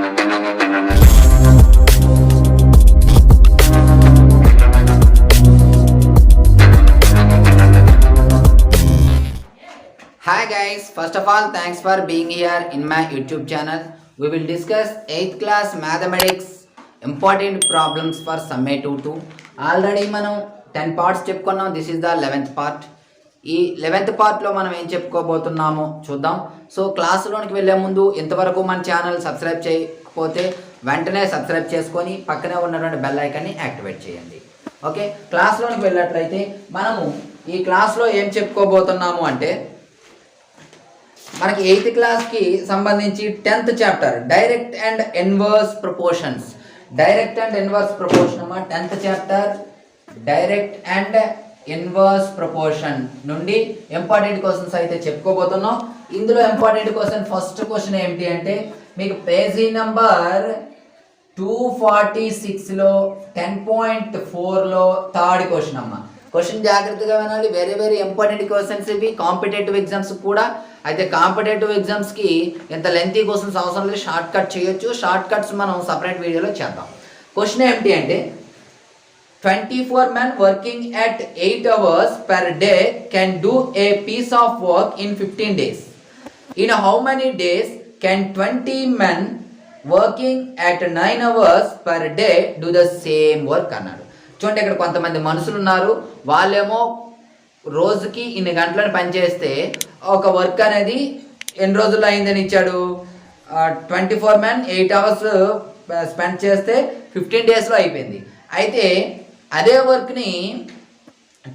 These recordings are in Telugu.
Hi guys, first of all thanks for being here in my YouTube channel. We will discuss 8th class mathematics important problems for summative 2. Already మనం 10 parts చెప్పుకున్నాం. This is the 11th part. ఈ 11th పార్ట్లో మనం ఏం చెప్పుకోబోతున్నామో చూద్దాం. సో క్లాసులోనికి వెళ్ళే ముందు ఇంతవరకు మన ఛానల్ సబ్స్క్రైబ్ చేయకపోతే వెంటనే సబ్స్క్రైబ్ చేసుకొని పక్కనే ఉన్నటువంటి బెల్ ఐకాన్ని యాక్టివేట్ చేయండి. ఓకే, క్లాస్లోనికి వెళ్ళినట్లయితే మనము ఈ క్లాస్లో ఏం చెప్పుకోబోతున్నాము అంటే మనకి 8th క్లాస్కి సంబంధించి 10th chapter direct and inverse proportions. Direct and inverse proportion అమ్మా 10th chapter direct and inverse proportion నుండి ఇంపార్టెంట్ క్వశ్చన్స్ అయితే చెప్పుకోబోతున్నాం. ఇందులో ఇంపార్టెంట్ క్వశ్చన్ ఫస్ట్ క్వశ్చన్ ఏమిటి అంటే మీకు పేజీ నంబర్ 246లో 10.4లో థర్డ్ క్వశ్చన్ అమ్మా. క్వశ్చన్ జాగ్రత్తగా వినాలి. వెరీ వెరీ ఇంపార్టెంట్ క్వశ్చన్స్ ఇవి కాంపిటేటివ్ ఎగ్జామ్స్ కూడా. అయితే కాంపిటేటివ్ ఎగ్జామ్స్కి ఎంత లెంతీ క్వశ్చన్స్ అవసరం లేదు, షార్ట్ కట్ చేయొచ్చు. షార్ట్ కట్స్ మనం సపరేట్ వీడియోలో చేద్దాం. క్వశ్చన్ ఏమిటి అంటే 24 men working at 8 hours per day can do a piece of work in 15 days. In how many days can 20 men working at 9 hours per day do the same work అన్నాడు. చూడండి, ఇక్కడ కొంతమంది మనుషులు ఉన్నారు. వాళ్ళేమో రోజుకి ఇన్ని గంటలను పనిచేస్తే ఒక వర్క్ అనేది ఎన్ని రోజుల్లో అయిందని ఇచ్చాడు. 24 men 8 hours స్పెండ్ చేస్తే 15 డేస్లో అయిపోయింది. అయితే అదే వర్క్ని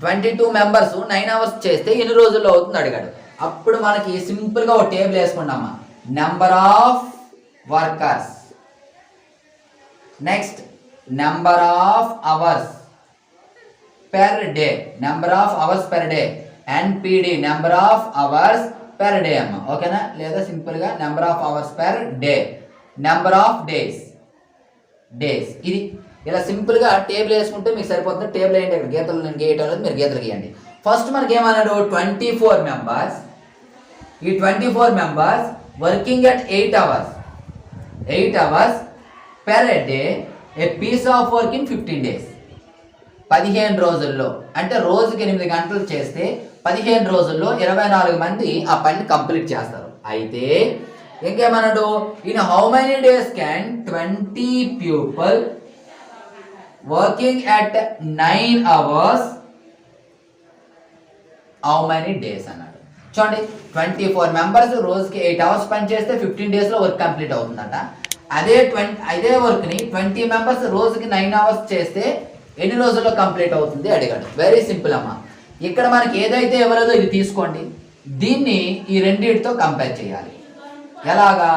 22 మెంబర్స్ 9 hours చేస్తే ఎన్ని రోజుల్లో అవుతుంది అడిగాడు. అప్పుడు మనకి సింపుల్గా ఒక టేబుల్ వేసుకుంటామా. Number of workers, next number of hours per day, number of hours per day, NPD number of hours per day అమ్మ. ఓకేనా, లేదా సింపుల్గా number of hours per day, number of days. ఇది ఇలా సింపుల్గా టేబుల్ వేసుకుంటే మీకు సరిపోతుంది. టేబుల్ వేయండి, ఇక్కడ గీతలు నేను గీయటం లేదు, మీరు గీతలు గీయండి. ఫస్ట్ మనకి ఏమన్నాడు 24 మెంబర్స్. ఈ 24 members working at 8 hours per day, a piece of work in 15 days. 15 రోజుల్లో, అంటే రోజుకి 8 గంటలు చేస్తే 15 రోజుల్లో 24 మంది ఆ పని కంప్లీట్ చేస్తారు. అయితే ఇంకేమన్నాడు, in how many days can 20 people working at 9 hours how many days అన్నాడు. చూడండి, 24 మెంబర్స్ రోజుకి 8 hours పని చేస్తే 15 డేస్లో వర్క్ కంప్లీట్ అవుతుందట. అదే వర్క్ని 20 మెంబర్స్ రోజుకి 9 hours చేస్తే ఎన్ని రోజుల్లో కంప్లీట్ అవుతుంది అడిగాడు. వెరీ సింపుల్ అమ్మా. ఇక్కడ మనకి ఏదైతే ఇవ్వలేదో ఇది తీసుకోండి, దీన్ని ఈ రెండింటితో కంపేర్ చేయాలి. ఎలాగా?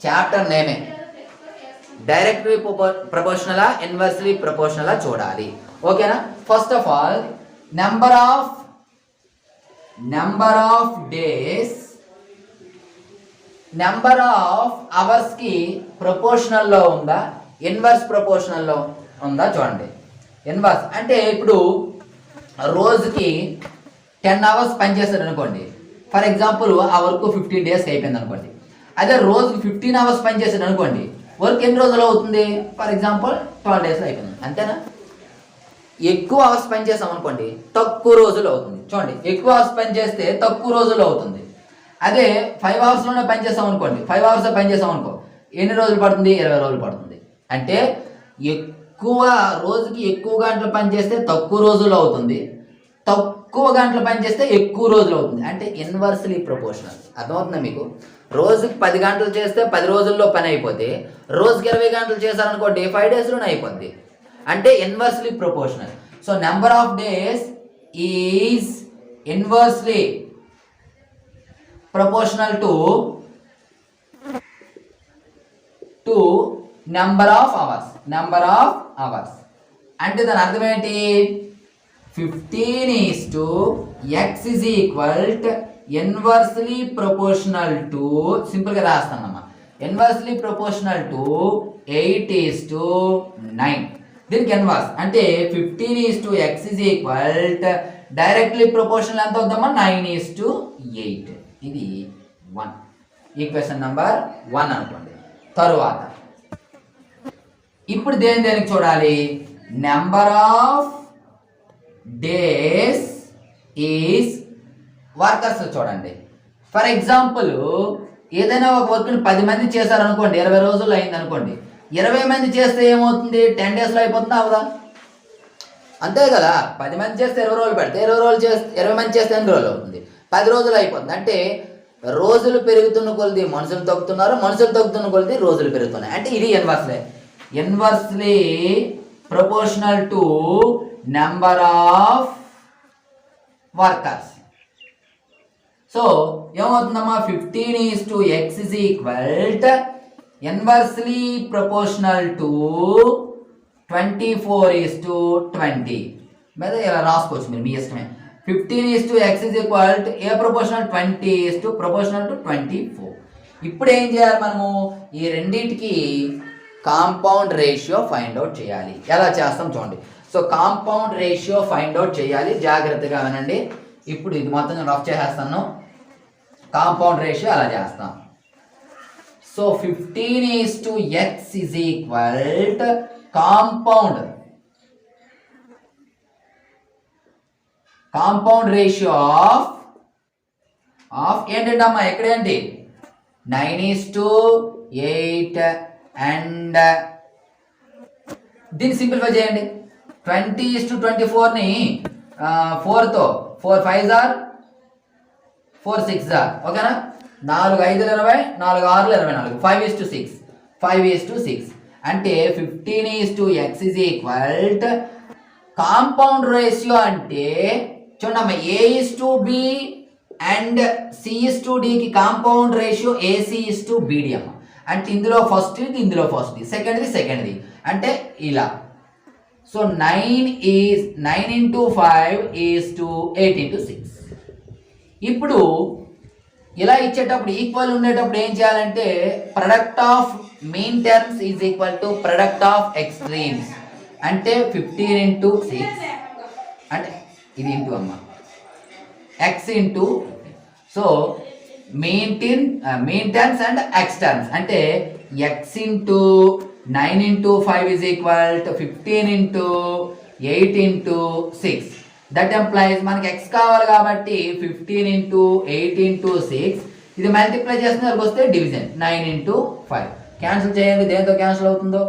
చాప్టర్ నేమే డైరెక్ట్లీ ప్రపోర్షనలా ఇన్వర్స్లీ ప్రపోర్షనలా చూడాలి. ఓకేనా? First of all number of days, number of అవర్స్కి ప్రపోర్షనల్లో ఉందా, ఇన్వర్స్ ప్రపోర్షనల్లో ఉందా చూడండి. ఇన్వర్స్ అంటే ఇప్పుడు రోజుకి 10 hours పనిచేస్తాడు అనుకోండి. ఫర్ ఎగ్జాంపుల్ ఆ వర్క్ 15 days అయిపోయింది అనుకోండి. అదే రోజుకి 15 hours పనిచేస్తాడు అనుకోండి, వర్క్ ఎన్ని రోజులు అవుతుంది? ఫర్ ఎగ్జాంపుల్ 12 days అయిపోయింది, అంతేనా? ఎక్కువ అవర్స్ పనిచేస్తాం అనుకోండి, తక్కువ రోజులు అవుతుంది. చూడండి, ఎక్కువ అవర్స్ పనిచేస్తే తక్కువ రోజులు అవుతుంది. అదే 5 hours పనిచేస్తాం అనుకోండి, 5 hours పనిచేస్తాం అనుకో, ఎన్ని రోజులు పడుతుంది? 20 రోజులు పడుతుంది. అంటే రోజుకి ఎక్కువ గంటలు పనిచేస్తే తక్కువ రోజులు అవుతుంది, తక్కువ గంటలు పనిచేస్తే ఎక్కువ రోజులు అవుతుంది. అంటే ఇన్వర్స్లీ ప్రపోర్షనల్. అర్థమవుతుందా మీకు? రోజుకి 10 గంటలు చేస్తే 10 రోజుల్లో పని అయిపోతే, రోజుకి 20 గంటలు చేశారనుకోండి 5 daysలోనే అయిపోద్ది. అంటే inversely proportional. So number of days is inversely proportional to number of hours. అంటే దాని అర్థం ఏంటి? 15:x is equal to inversely proportional to, సింపుల్గా రాస్తానమ్మా, ఇన్వర్స్లీ ప్రపోర్షనల్ టు 8:9. దీనికి ఇన్వర్స్ అంటే 15:x is equal to directly proportional ఎంత అవుతామా? 9:8. ఇది 1, ఈక్వేషన్ నెంబర్ 1 అనుకోండి. తరువాత ఇప్పుడు దేనికి చూడాలి, number of days is workers చూడండి. ఫర్ ఎగ్జాంపుల్ ఏదైనా ఒక వర్క్ని 10 మంది చేశారనుకోండి, 20 రోజుల్లో అయింది అనుకోండి. 20 మంది చేస్తే ఏమవుతుంది, 10 డేస్లో అయిపోతుందా అవదా? అంతే కదా. 10 మంది చేస్తే 20 రోజులు పెడితే 20 మంది చేస్తే ఎన్ని రోజులు అవుతుంది, 10 రోజులు అయిపోతుంది. అంటే రోజులు పెరుగుతున్న కొలది మనుషులు తగ్గుతున్నారు, మనుషులు తగ్గుతున్న కొలది రోజులు పెరుగుతున్నాయి. అంటే ఇది inversely proportional to number of workers. So ఏమవుతుందమ్మా, 15:x is equal to inversely proportional to 24:20 మీద ఇలా రాసుకోవచ్చు మీరు, మీ ఇష్టమే. 15:x is equal to A proportional 20:24. ఇప్పుడు ఏం చేయాలి మనము, ఈ రెండింటికి కాంపౌండ్ రేషియో ఫైండ్ అవుట్ చేయాలి. ఎలా చేస్తాం చూడండి. So compound ratio find out చేయాలి, జాగ్రత్తగా వినండి. ఇప్పుడు ఇది మొత్తం రఫ్ చేసేస్తాను. కాంపౌండ్ రేషియో అలా చేస్తాం. So 15:x is equal to compound ratio of ఏంటంటమ్మా, ఎక్కడేంటి 9:8 అండ్ దీన్ని సింప్లిఫై చేయండి. 20:24ని 4తో 4 5s are 4 6s are ఓకేనా, 4 5 20, 4 6 24, 5:6 అంటే 15:x is equal to compound ratio అంటే చూడమ్మా, A:B and C:Dకి compound ratio AC:BD అమ్మ. అంటే ఇందులో ఫస్ట్ ఇది, ఇందులో ఫస్ట్ ఇది, సెకండ్ది అంటే ఇలా. సో 9 × 5 = 8:6. ఇప్పుడు ఇలా ఇచ్చేటప్పుడు ఈక్వల్ ఉండేటప్పుడు ఏం చేయాలంటే product of mean terms is equal to product of extremes. అంటే 15 × 6 అంటే ఇది ఇంటూ అమ్మ x into, so mean terms and X terms అంటే x into 9 × 5 is equal to 15 × 8:6. That employees మనకి x కావాలి కాబట్టి 15 × 8:6 ఇది మల్టిప్లై చేసిన వస్తే డివిజన్ 9 × 5 క్యాన్సిల్ చేయండి. దేంతో క్యాన్సిల్ అవుతుందో,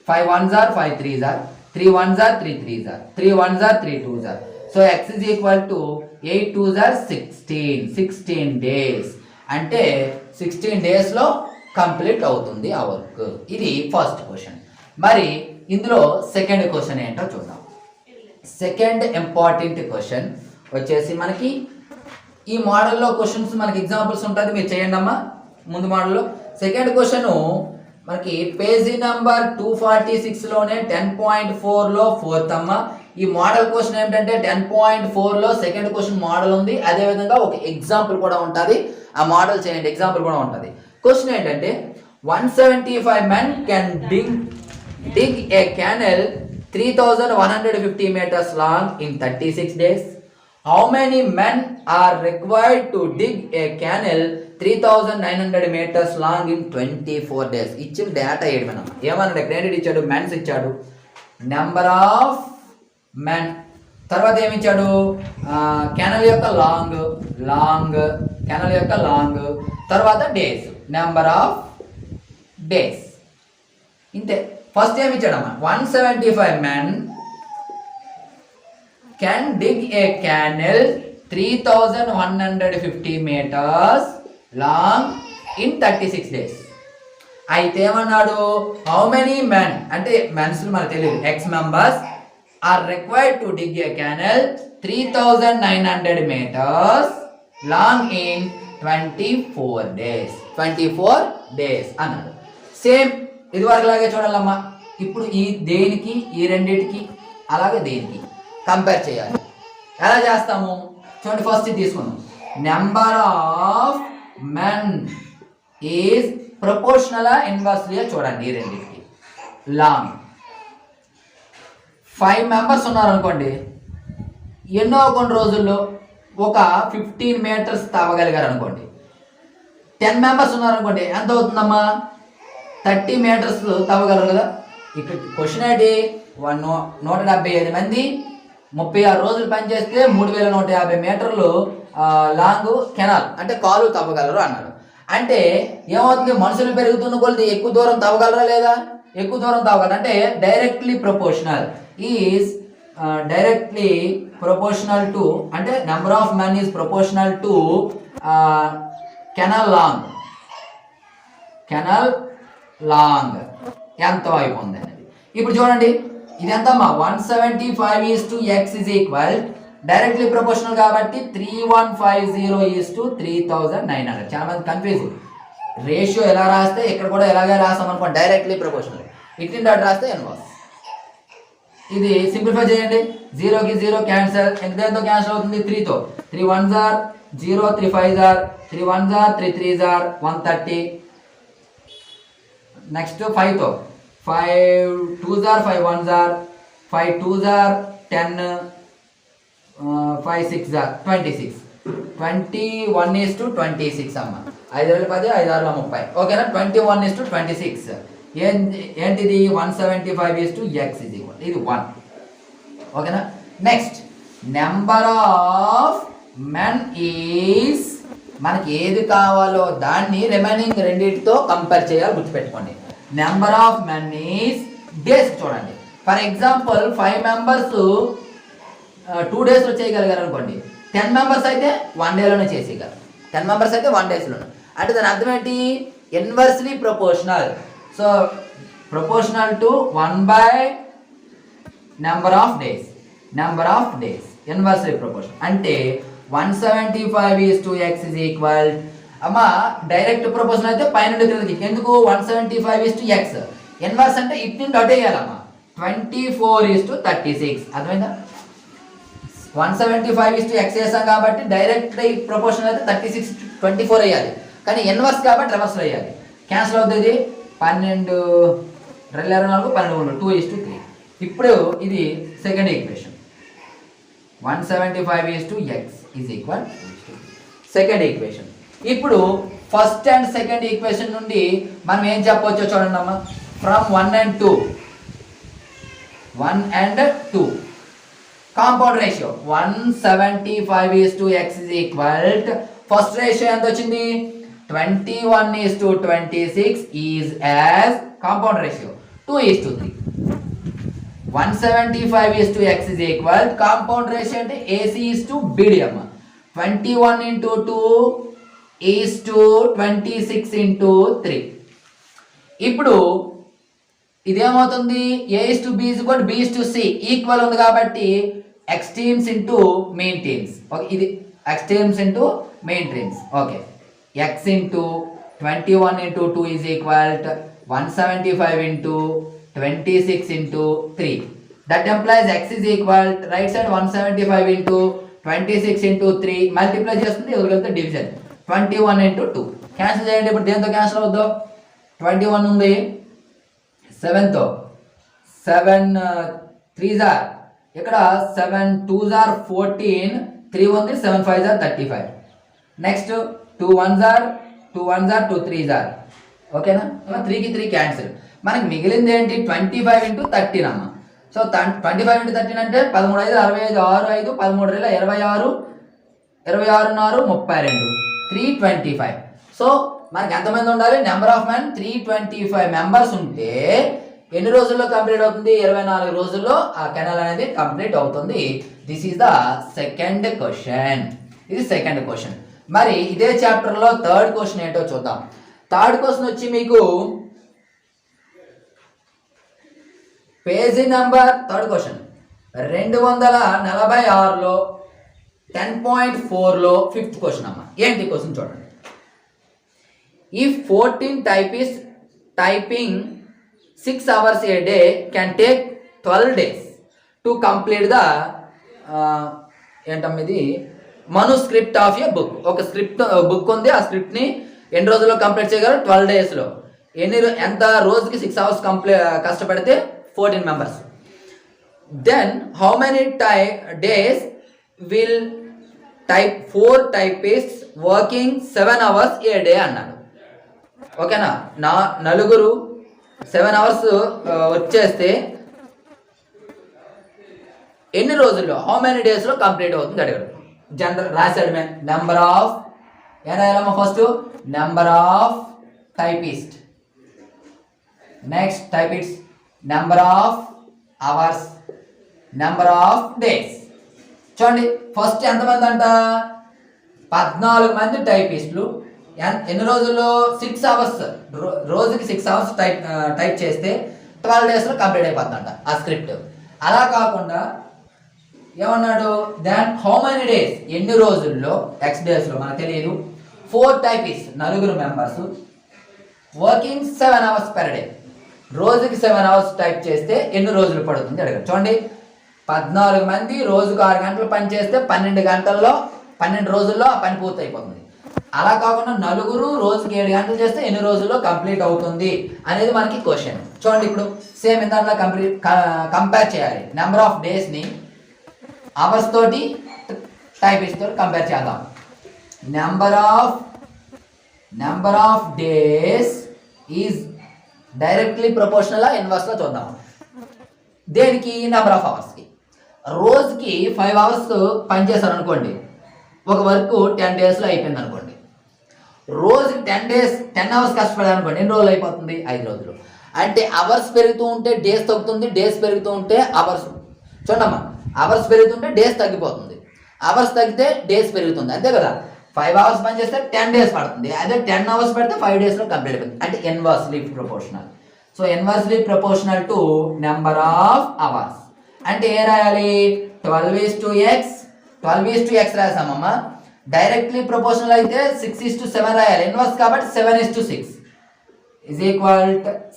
5 1s are 5 3s are 3 1s are 3 3s are 3 1s are 3 2s are. So x is equal to 8 2s are 16 days. అంటే 16 డేస్లో కంప్లీట్ అవుతుంది ఆ వర్క్. ఇది ఫస్ట్ క్వశ్చన్. మరి ఇందులో సెకండ్ క్వశ్చన్ ఏంటో చూద్దాం. సెకండ్ ఇంపార్టెంట్ క్వశ్చన్ వచ్చేసి మనకి ఈ మోడల్లో క్వశ్చన్స్ మనకి ఎగ్జాంపుల్స్ ఉంటుంది, మీరు చేయండి అమ్మా. ముందు మోడల్లో సెకండ్ క్వశ్చన్ మనకి పేజీ నెంబర్ 246లోనే 10.4లో ఫోర్త్ అమ్మ. ఈ మోడల్ క్వశ్చన్ ఏమిటంటే 10.4లో సెకండ్ క్వశ్చన్ మోడల్ ఉంది, అదేవిధంగా ఒక ఎగ్జాంపుల్ కూడా ఉంటుంది. ఆ మోడల్ చేయండి, ఎగ్జాంపుల్ కూడా ఉంటుంది. క్వశ్చన్ ఏంటంటే 175 men can dig a canal 3150 meters long in 36 days. How many men are required to dig a canal 3900 meters long in 24 days? ఇచ్చిన డేటా ఏమన్నాడు, క్రెడిట్ ఇచ్చాడు, మెన్స్ ఇచ్చాడు, నెంబర్ ఆఫ్ మెన్, తర్వాత ఏమి ఇచ్చాడు, కెనల్ యొక్క లాంగ్, తర్వాత డేస్, నెంబర్ ఆఫ్ డేస్. ఇంతే. ఫస్ట్ ఏమి ఇచ్చాడమ్మా, 175 men can dig a canal 3150 meters long in 36 days. అయితే ఏమన్నాడు, హౌ మెనీ మెన్ అంటే మెన్స్ మనకు తెలియదు, X members are required to dig a canal 3900 meters long in 24 days అన్నాడు. సేమ్ ఇది వరకు లాగే చూడాలమ్మా. ఇప్పుడు ఈ దేనికి, ఈ రెండింటికి అలాగే దేనికి కంపేర్ చేయాలి. ఎలా చేస్తాము చూడండి. ఫస్ట్ తీసుకుందాం, number of men is proportional inversely చూడండి. ఈ రెండింటికి లాంగ్ 5 members ఉన్నారనుకోండి, ఎన్నో కొన్ని రోజుల్లో ఒక 15 meters తవ్వగలిగారు అనుకోండి. 10 members ఉన్నారనుకోండి, ఎంత అవుతుందమ్మా, 30 మీటర్స్ తవ్వగలరు కదా. ఇక్కడ క్వశ్చన్ ఏంటి, 175 మంది 36 రోజులు పనిచేస్తే 3150 మీటర్లు లాంగ్ కెనాల్ అంటే కాలు తవ్వగలరు అన్నారు. అంటే ఏమవుతుంది, మనుషులు పెరుగుతున్న కొలది ఎక్కువ దూరం తవ్వగలరా లేదా, ఎక్కువ దూరం తవ్వగలరు. అంటే directly proportional is directly proportional to, అంటే number of men is proportional to canal long. Canal long ఎంత వైపు ఉంది అనేది. ఇప్పుడు చూడండి ఇది ఎంతమ్మా, 175:x is equal directly proportional కాబట్టి 3150:3900. చాలా మంది కన్ఫ్యూజ్, రేషియో ఎలా రాస్తే ఇక్కడ కూడా ఎలాగే రాస్తాం అనుకోండి, డైరెక్ట్లీ ప్రపోర్షనల్. ఇట్లా డాట్ రాస్తే ఇన్వర్స్. ఇది సింప్లిఫై చేయండి, 0కి 0 క్యాన్సల్, దేంతో క్యాన్సల్ అవుతుంది, 3తో. 3 1s are 0, 3 5s are 3 1s are 3 3s are 130. Next 5తో 5 2s are 5 1s are 5 2s are 10, 5 6s are 26. 21:26 అమ్మ, 5 10 5 6 30. ఓకేనా, 21:26. ఏంటిది 175:x is equal, ఇది 1. ఓకేనా. Next number of men is, మనకి ఏది కావాలో దాన్ని రిమైనింగ్ రెండింటితో కంపేర్ చేయాలి, గుర్తుపెట్టుకోండి. Number of men is days. చూడండి ఫర్ ఎగ్జాంపుల్ 5 మెంబర్స్ 2 డేస్లో చేయగలిగారు అనుకోండి, 10 మెంబర్స్ అయితే 1 డేలోనే చేసేయగలరు. 10 మెంబర్స్ అయితే 1 డేస్లోనే. అంటే దాని అర్థం ఏంటి, inversely proportional. So proportional to 1/, number of days, number of days inversely proportional. అంటే 175:x is equal, అమ్మా డైరెక్ట్ ప్రపోర్షనల్ అయితే పైన క్రిందకి. ఎందుకు 175:x, ఇన్వర్స్ అంటే ఇట్ నుండి అటు వేయాలమ్మా, 24:36. అర్థమైందా, 175:x చేసాం కాబట్టి డైరెక్ట్ ప్రపోర్షనల్ అయితే 36:24 వేయాలి, కానీ ఇన్వర్స్ కాబట్టి రివర్స్లో వేయాలి. క్యాన్సిల్ అవుతుంది, 12 24 12 2:3. ఇప్పుడు ఇది second equation, 175:x is equal second equation. ఇప్పుడు ఫస్ట్ అండ్ సెకండ్ ఈక్వేషన్ నుండి మనం ఏం చెప్పవచ్చో చూడండి అమ్మా. From 1 and 2 compound ratio 175:x is equal, first ratio ఎంత వచ్చింది, 21:26 is as compound ratio 2:3. 175:x is equal, compound ratio అంటే AC is to BD అమ్మ. 21 into 2 is to 26 into 3. ఇప్పుడు ఇదేమవుతుంది, A is to B is equal, B is to C equal ఉంది కాబట్టి x teams into main teams. Okay, ఇది x teams into main teams. Okay, x into 21 into 2 is equal to 175 into 26 into 3. That implies x is equal, right side 175 into 26 into 3 multiply చేస్తుంది, ఎవరికైతే డివిజన్ 21 into 2. క్యాన్సిల్ చేయండి. ఇప్పుడు దేంతో క్యాన్సిల్ అవుద్దాం, 21 ఉంది 7తో, 7 3s are, ఇక్కడ 7 2s are 14, 3 ఉంది 7 5s are 35. Next 2 1s are 2 3s are. ఓకేనా, 3కి 3 క్యాన్సిల్. మనకి మిగిలింది ఏంటి, 25 into 13 అమ్మ. సో 25 into 13 అంటే 13 5 65, 6 5 13 26, 26 32, 325. సో మనకి ఎంతమంది ఉండాలి, నెంబర్ ఆఫ్ మెన్ 325 మెంబర్స్ ఉంటే ఎన్ని రోజుల్లో కంప్లీట్ అవుతుంది, 24 రోజుల్లో ఆ కెనాల్ అనేది కంప్లీట్ అవుతుంది. This is the second question. ఇది సెకండ్ క్వశ్చన్. మరి ఇదే చాప్టర్లో థర్డ్ క్వశ్చన్ ఏంటో చూద్దాం. థర్డ్ క్వశ్చన్ వచ్చి మీకు పేజీ నెంబర్, థర్డ్ క్వశ్చన్ 246లో 10.4లో ఫిఫ్త్ క్వశ్చన్ అమ్మ. ఏంటి క్వశ్చన్ చూడండి. If 14 typists typing 6 hours a day can take 12 days to complete the ఏంటమ్మది మనుస్క్రిప్ట్ ఆఫ్ ఎ బుక్. ఒక స్క్రిప్ట్ బుక్ ఉంది, ఆ స్క్రిప్ట్ని ఎన్ని రోజుల్లో కంప్లీట్ చేయగలరు, 12 డేస్లో. ఎంత రోజుకి 6 hours కష్టపడితే 14 members. Then how many days will 4 typists working 7 hours a day అన్నాడు. ఓకేనా, నలుగురు 7 అవర్స్ వర్క్ చేస్తే ఎన్ని రోజుల్లో, హౌ మెనీ డేస్లో కంప్లీట్ అవుతుంది అడిగాడు. జనరల్ రాశాడు మేము నెంబర్ ఆఫ్ ఏం రాయాలమ్మా first number of typist, next typist number of hours, number of days. చూడండి ఫస్ట్ ఎంతమంది అంట 14 మంది టైపిస్టులు ఎన్ని రోజుల్లో 6 అవర్స్, రోజుకి 6 అవర్స్ టైప్ చేస్తే 12 డేస్లో కంప్లీట్ అయిపోతుందంట ఆ స్క్రిప్ట్. అలా కాకుండా ఏమన్నాడు దాన్ హౌ మెనీ డేస్ ఎన్ని రోజుల్లో, ఎక్స్ డేస్లో మనకు తెలియదు. 4 typist 4 members working 7 hours per day, రోజుకి 7 అవర్స్ టైప్ చేస్తే ఎన్ని రోజులు పడుతుంది అడిగారు. చూడండి 14 మంది రోజుకు 6 గంటలు పని చేస్తే 12 రోజుల్లో ఆ పని పూర్తి అయిపోతుంది. అలా కాకుండా 4 రోజుకి 7 గంటలు చేస్తే ఎన్ని రోజుల్లో కంప్లీట్ అవుతుంది అనేది మనకి క్వశ్చన్. చూడండి ఇప్పుడు సేమ్ దాంట్లో కంపేర్ చేయాలి. నెంబర్ ఆఫ్ డేస్ని అవర్స్ తోటి టైపిస్ట్ తోటి కంపేర్ చేద్దాం. Number of days is directly proportional ఇన్వర్స్లో చూద్దాం. దేనికి నెంబర్ ఆఫ్ అవర్స్కి. రోజుకి 5 అవర్స్ పనిచేశారు అనుకోండి, ఒక వర్క్ 10 డేస్లో అయిపోయింది అనుకోండి. రోజుకి 10 అవర్స్ కష్టపడారు అనుకోండి, ఎన్ని రోజులు అయిపోతుంది 5 రోజులు. అంటే అవర్స్ పెరుగుతూ ఉంటే డేస్ తగ్గుతుంది, డేస్ పెరుగుతూ ఉంటే అవర్స్. చూడమ్మా అవర్స్ పెరుగుతుంటే డేస్ తగ్గిపోతుంది, అవర్స్ తగ్గితే డేస్ పెరుగుతుంది, అంతే కదా. 5 అవర్స్ పని చేస్తే 10 డేస్ పడుతుంది, అదే 10 అవర్స్ పెడితే 5 డేస్లో కంప్లీట్ అయిపోతుంది. అంటే inversely proportional. So inversely proportional to number of hours. అంటే ఏ రాయాలి 12:x 12:x రాసామమ్మా. డైరెక్ట్లీ ప్రపోర్షనల్ అయితే 6:7 రాయాలి, ఇన్వర్స్ కాబట్టి 7:6 is equal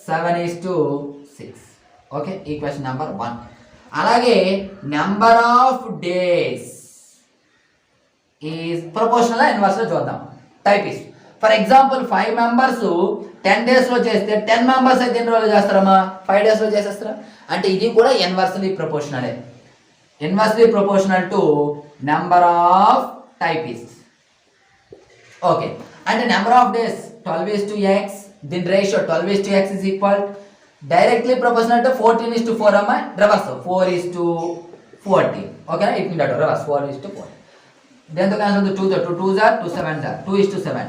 7:6. Okay equation number 1. అలాగే number of days is proportional ఇన్వర్స్లో చూద్దాం. టైపిస్ట్ ఫర్ ఎగ్జాంపుల్ 5 మెంబర్స్ 10 డేస్లో చేస్తే 10 మెంబర్స్ అయితే ఎన్ని రోజులు చేస్తారమ్మా 5 డేస్లో చేసేస్తారా. అంటే ఇది కూడా ఇన్వర్స్లీ ప్రపోర్షనలే. Inversely proportional to number of typist. Okay అంటే నెంబర్ ఆఫ్ డేస్ 12:x, దీని ratio 12:x is equal directly proportional to 14:4 అమ్మా. రివర్స్ 4:40. ఓకేనా ఇట్ రివర్స్ 4:40. దేంతో క్యాన్సిల్ 2 2 2 2 7 2:7.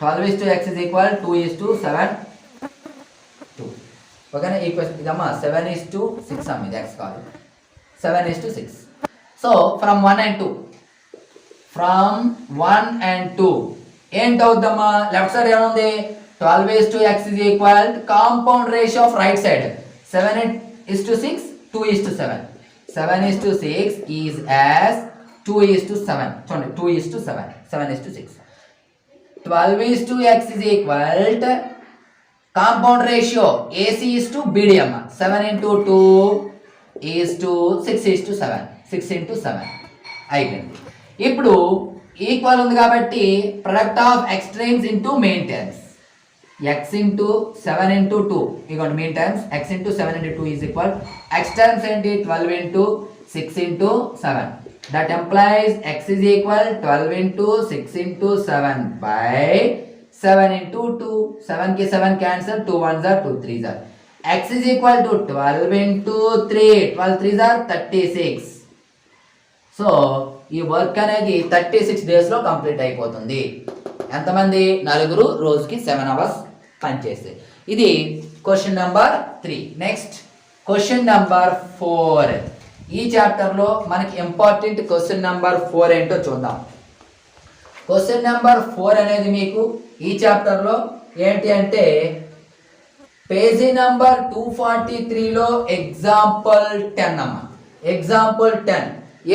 12:x is equal 2:7 2. ఓకేనా ఈక్వేషన్ ఇదమ్మా 7:6 అమ్మ, ఇది x కాదు 7:6. సో ఫ్రమ్ 1 and 2 ఏంటవుద్దమ్మా లెఫ్ట్ సైడ్ ఏముంది 12:x is equal compound ratio of right side 7:6 2:7. 7:6 is as 2:7. చూడండి 2:7 7:6. 12:x is equal compound ratio AC is to BD అమ్మ. 7 into 2 ఈజ్ టు 6:7. 6:7 అయిపోయింది. ఇప్పుడు ఈక్వల్ ఉంది కాబట్టి product of extremes into main terms x into 7 into 2 ఇగోండి main terms x into 7 into 2 is equal x terms ఏంటి 12 into 6 into 7. That implies x is equal 12 into 6 into 7 by 7 into 2. 7 ki 7 cancel, 2 1s are 2 3s are. X is equal to 12 into 3. 12 3s are 36. So ఈ వర్క్ అనేది 36 డేస్లో కంప్లీట్ అయిపోతుంది. ఎంతమంది 4 రోజుకి 7 అవర్స్ పనిచేస్తే. ఇది question number 3. Next question number 4. ఈ చాప్టర్లో మనకి ఇంపార్టెంట్ క్వశ్చన్ నెంబర్ 4 ఏంటో చూద్దాం. క్వశ్చన్ నెంబర్ 4 అనేది మీకు ఈ చాప్టర్లో ఏంటి అంటే పేజీ నెంబర్ 243లో ఎగ్జాంపుల్ 10 అమ్మ. ఎగ్జాంపుల్ 10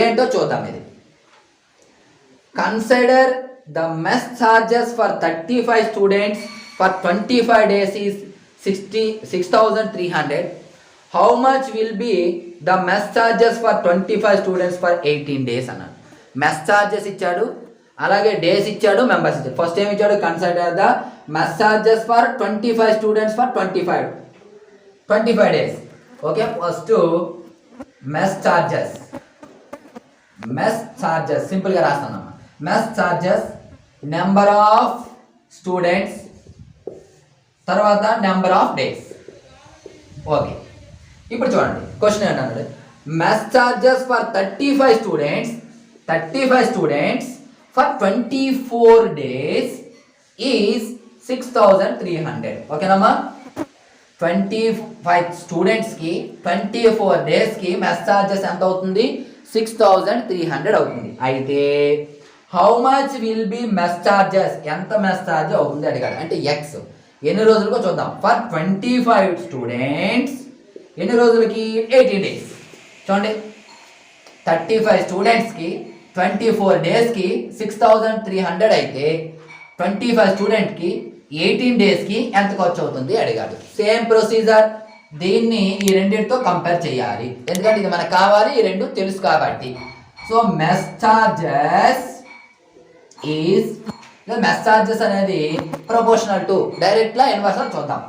ఏంటో చూద్దాం. ఇది consider the mess charges for 35 students for 25 days is 6,300. How much will be the mess charges for 25 students for 18 days అన్నాడు. మెస్ చార్జెస్ ఇచ్చాడు, అలాగే డేస్ ఇచ్చాడు, మెంబర్స్ ఇచ్చాడు. ఫస్ట్ ఏమి ఇచ్చాడు consider the mess charges for 25 students for 25 days. Okay first mess charges సింపుల్గా రాస్తాను. Mess charges number of students తర్వాత నెంబర్ ఆఫ్ డేస్. ఓకే, ఇప్పుడు చూడండి క్వశ్చన్ ఏంటన్నాడు, mess charges for 35 students for 24 days is 6300. ఓకేనమ్మా, 25 స్టూడెంట్స్కి 24 daysకి మెస్ చార్జెస్ ఎంత అవుతుంది? 6300 అవుతుంది. అయితే how much will be mess charges, ఎంత మెస్ చార్జ్ అవుతుంది అడిగాడు. అంటే ఎక్స్ ఎన్ని రోజులకో చూద్దాం. ఫర్ 25 స్టూడెంట్స్ ఎన్ని రోజులకి? 18 days. చూడండి, 35 స్టూడెంట్స్కి 24 daysకి 6300 అయితే 25 స్టూడెంట్కి 18 daysకి ఎంత ఖర్చు అవుతుంది అడిగాడు. సేమ్ ప్రొసీజర్, దీన్ని ఈ రెండింటితో కంపేర్ చేయాలి, ఎందుకంటే ఇది మనకు కావాలి, ఈ రెండు తెలుసు కాబట్టి. సో మెస్ చార్జెస్ అనేది ప్రపోర్షనల్ టు డైరెక్ట్లా ఇన్వర్సల్ చూద్దాం.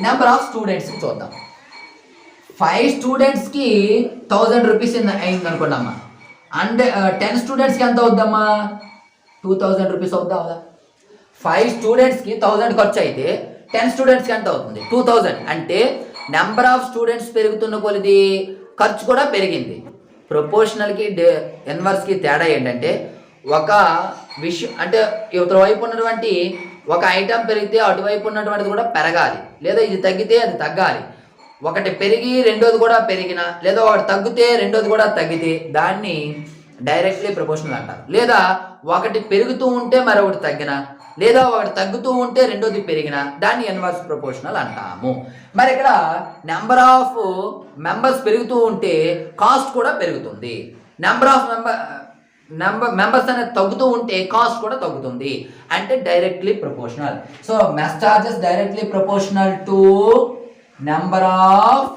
నెంబర్ ఆఫ్ స్టూడెంట్స్కి చూద్దాం. 5 స్టూడెంట్స్కి 1000 రూపీస్ అయింది అనుకున్నామ్మా. అండ్ 10 స్టూడెంట్స్కి ఎంత అవుద్దమ్మా? 2000 రూపీస్ అవుద్దా? 5 స్టూడెంట్స్కి 1000 ఖర్చు అయితే 10 స్టూడెంట్స్కి ఎంత అవుతుంది? 2000. అంటే నెంబర్ ఆఫ్ స్టూడెంట్స్ పెరుగుతున్న కొలిది ఖర్చు కూడా పెరిగింది. ప్రపోర్షనల్కి ఇన్వర్స్కి తేడా ఏంటంటే, ఒక విషయం అంటే ఇవతల వైపు ఉన్నటువంటి ఒక ఐటమ్ పెరిగితే అటువైపు ఉన్నటువంటిది కూడా పెరగాలి, లేదా ఇది తగ్గితే అది తగ్గాలి. ఒకటి పెరిగి రెండోది కూడా పెరిగిన, లేదా ఒకటి తగ్గితే రెండోది కూడా తగ్గితే దాన్ని డైరెక్ట్లీ ప్రపోర్షనల్ అంటారు. లేదా ఒకటి పెరుగుతూ ఉంటే మరొకటి తగ్గిన, లేదా ఒకటి తగ్గుతూ ఉంటే రెండోది పెరిగిన, దాన్ని ఇన్వర్స్ ప్రపోర్షనల్ అంటాము. మరి ఇక్కడ నెంబర్ ఆఫ్ మెంబర్స్ పెరుగుతూ ఉంటే కాస్ట్ కూడా పెరుగుతుంది. నెంబర్ ఆఫ్ మెంబర్స్ అనేది తగ్గుతూ ఉంటే కాస్ట్ కూడా తగ్గుతుంది. అంటే directly proportional. So mess charges directly proportional to number of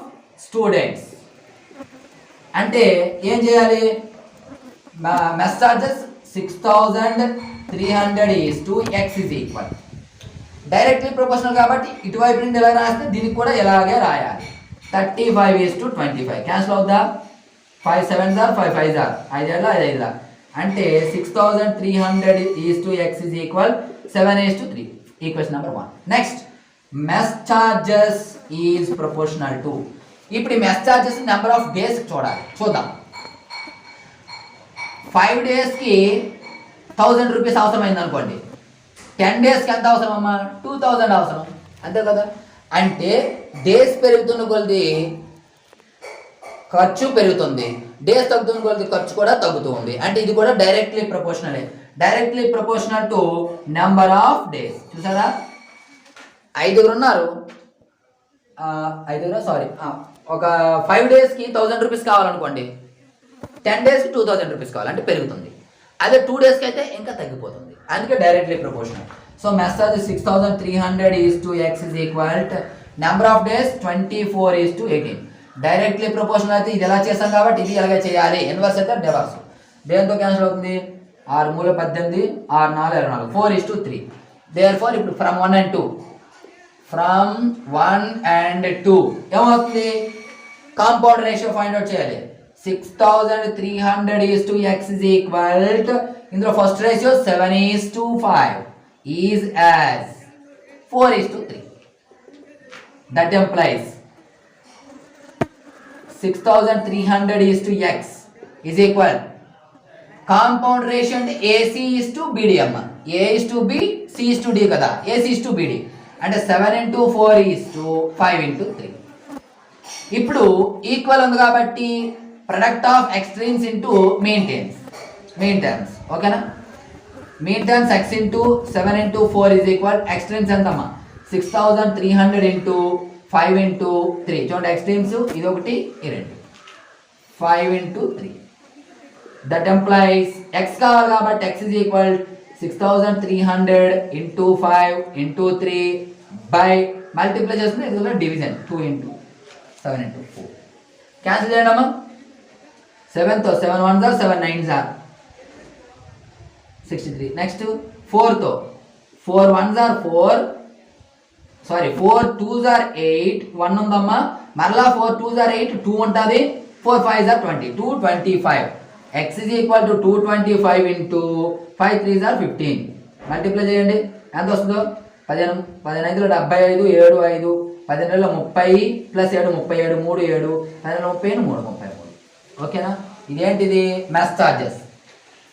students. అంటే ఏం చేయాలి? Mess charges 6300 is to x is equal. Directly proportional కాబట్టి ఇటువైపు నుండి ఎలా రాస్తే దీనికి కూడా ఇలాగే రాయాలి. 35 ఈజ్ టు 25. క్యాన్సిల్ అవుద్దా? 5 7s are 5 5s are 5 5 అంటే 6300 is to x is equal 7 is to 3. Equation number 1. Next, mess charges is proportional to. ఇప్పుడు ఈ mess charges number of days చూద్దాం. 5 daysకి 1000 రూపీస్ అవసరమైంది అనుకోండి. 10 daysకి ఎంత అవసరం అమ్మా? 2000 అవసరం, అంతే కదా. అంటే డేస్ పెరుగుతున్న కొలది ఖర్చు పెరుగుతుంది, డేస్ తగ్గుతున్న కొలది ఖర్చు కూడా తగ్గుతూ ఉంది. అంటే ఇది కూడా డైరెక్ట్లీ ప్రపోర్షనలే. Directly proportional to number of days. చూసారా, 5 ఉన్నారు, ఒక 5 daysకి 1000 రూపీస్ కావాలనుకోండి, 10 daysకి 2000 రూపీస్ కావాలి, అంటే పెరుగుతుంది. అదే 2 daysకి అయితే ఇంకా తగ్గిపోతుంది. అందుకే directly proportional. So mess charges 6300 is to x is equal number of days 24 is to 18. Directly proportional అయితే ఇది ఎలా చేస్తాం కాబట్టి ఇది ఎలాగే చేయాలి. ఇన్వర్స్ అయితే డివర్స్. దేంతో క్యాన్సిల్ అవుతుంది? 6 3 18, 6 4 24, 4 ఈజ్ టు 3. దేర్ఫోర్ ఇప్పుడు ఫ్రమ్ 1 and 2 ఏమవుతుంది? కాంపౌండ్ రేషియో ఫైండ్ అవుట్ చేయాలి. 6300 is to x is equal ఇందులో first ratio 7 is to 5 is as 4 is to 3. That employees 6300 is to x is equal compound ratio అంటే ఏసీ ఈజ్ టు బీడీ అమ్మ. A is to B, C is to D కదా, ఏసీ ఈజ్ టు బీడీ. అంటే 7 into 4 ఈజ్ టు 5 into 3. ఇప్పుడు ఈక్వల్ ఉంది కాబట్టి product of extremes into mean terms. ఓకేనా? Mean terms x into 7 into 4 is equal extremes ఎంతమ్మా? 6300 into 5 into 3. చూడండి, ఎక్స్ట్రీమ్స్ ఇది ఒకటి, ఈ రెండు, 5 into 3. దట్ ఎంప్లాయిస్ x కావాలి కాబట్టి x is equal 6300 into 5 into 3 by multiply చేస్తుంది, ఇది కూడా డివిజన్ 2 into 7 into 4. క్యాన్సిల్ చేయండి అమ్మా. 7తో 7 1s are 7 9s are 63. Next 4తో 4 1s are 4 2s are 8, 1 ఉందమ్మా. మరలా 4 2s are 8, 2 ఉంటుంది, 4 5s are 20, 225. x is equal to 225 into 5 3s are 15. Multiply చేయండి, ఎంత వస్తుందో? 15 5 75 7 5 10 30 ప్లస్ 7 37 3 7 10 30 3 33. ఓకేనా? ఇదేంటిది మెస్ ఛార్జెస్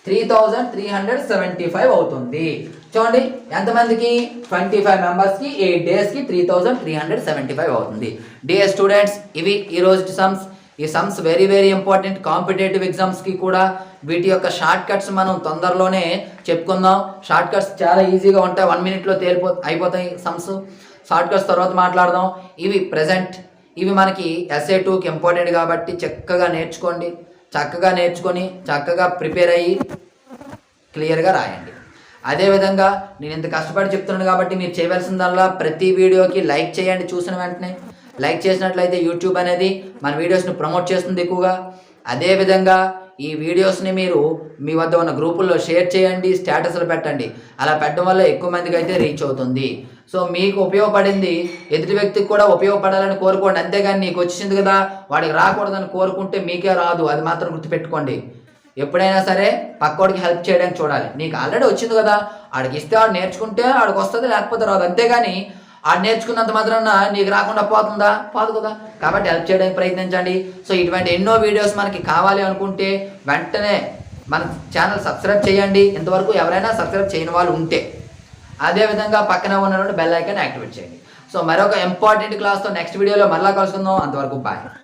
3375 అవుతుంది. చూడండి ఎంతమందికి 25 మెంబర్స్కి 8 డేస్కి 3375 అవుతుంది. డియర్ స్టూడెంట్స్, ఇవి ఈరోజు సమ్స్. ఈ sums very very important competitive ఎగ్జామ్స్కి కూడా. వీటి యొక్క షార్ట్ కట్స్ మనం తొందరలోనే చెప్పుకుందాం. షార్ట్ కట్స్ చాలా ఈజీగా ఉంటాయి, 1 మినిట్లో అయిపోతాయి సమ్స్. షార్ట్ కట్స్ తర్వాత మాట్లాడదాం. ఇవి ప్రజెంట్, ఇవి మనకి SA2కి ఇంపార్టెంట్ కాబట్టి చక్కగా నేర్చుకోండి. చక్కగా నేర్చుకొని చక్కగా ప్రిపేర్ అయ్యి క్లియర్గా రాయండి. అదేవిధంగా నేను ఇంత కష్టపడి చెప్తున్నాను కాబట్టి మీరు చేయవలసిందల్లా ప్రతి వీడియోకి లైక్ చేయండి. చూసిన వెంటనే లైక్ చేసినట్లయితే యూట్యూబ్ అనేది మన వీడియోస్ని ప్రమోట్ చేస్తుంది ఎక్కువగా. అదేవిధంగా ఈ వీడియోస్ని మీరు మీ వద్ద ఉన్న గ్రూపుల్లో షేర్ చేయండి, స్టేటస్లు పెట్టండి. అలా పెట్టడం వల్ల ఎక్కువ మందికి అయితే రీచ్ అవుతుంది. సో మీకు ఉపయోగపడింది ఎదుటి వ్యక్తికి కూడా ఉపయోగపడాలని కోరుకోండి. అంతేగాని నీకు వచ్చింది కదా వాడికి రాకూడదని కోరుకుంటే మీకే రాదు. అది మాత్రం గుర్తుపెట్టుకోండి. ఎప్పుడైనా సరే పక్కోడికి హెల్ప్ చేయడానికి చూడాలి. నీకు ఆల్రెడీ వచ్చింది కదా, ఆడికి ఇస్తే ఆడు నేర్చుకుంటే ఆడికి వస్తుంది, లేకపోతే రాదు. అంతేగాని ఆడు నేర్చుకున్నంత మాత్రాన నీకు రాకుండా పోతుందా? పోదు కదా. కాబట్టి హెల్ప్ చేయడానికి ప్రయత్నించండి. సో ఇటువంటి ఎన్నో వీడియోస్ మనకి కావాలి అనుకుంటే వెంటనే మన ఛానల్ సబ్స్క్రైబ్ చేయండి. ఇంతవరకు ఎవరైనా సబ్స్క్రైబ్ చేయని వాళ్ళు ఉంటే. అదేవిధంగా పక్కన ఉన్నటువంటి బెల్ ఐకాన్ యాక్టివేట్ చేయండి. సో మరొక ఇంపార్టెంట్ క్లాస్తో నెక్స్ట్ వీడియోలో మళ్ళీ కలుసుకుందాం. అంతవరకు బాయ్.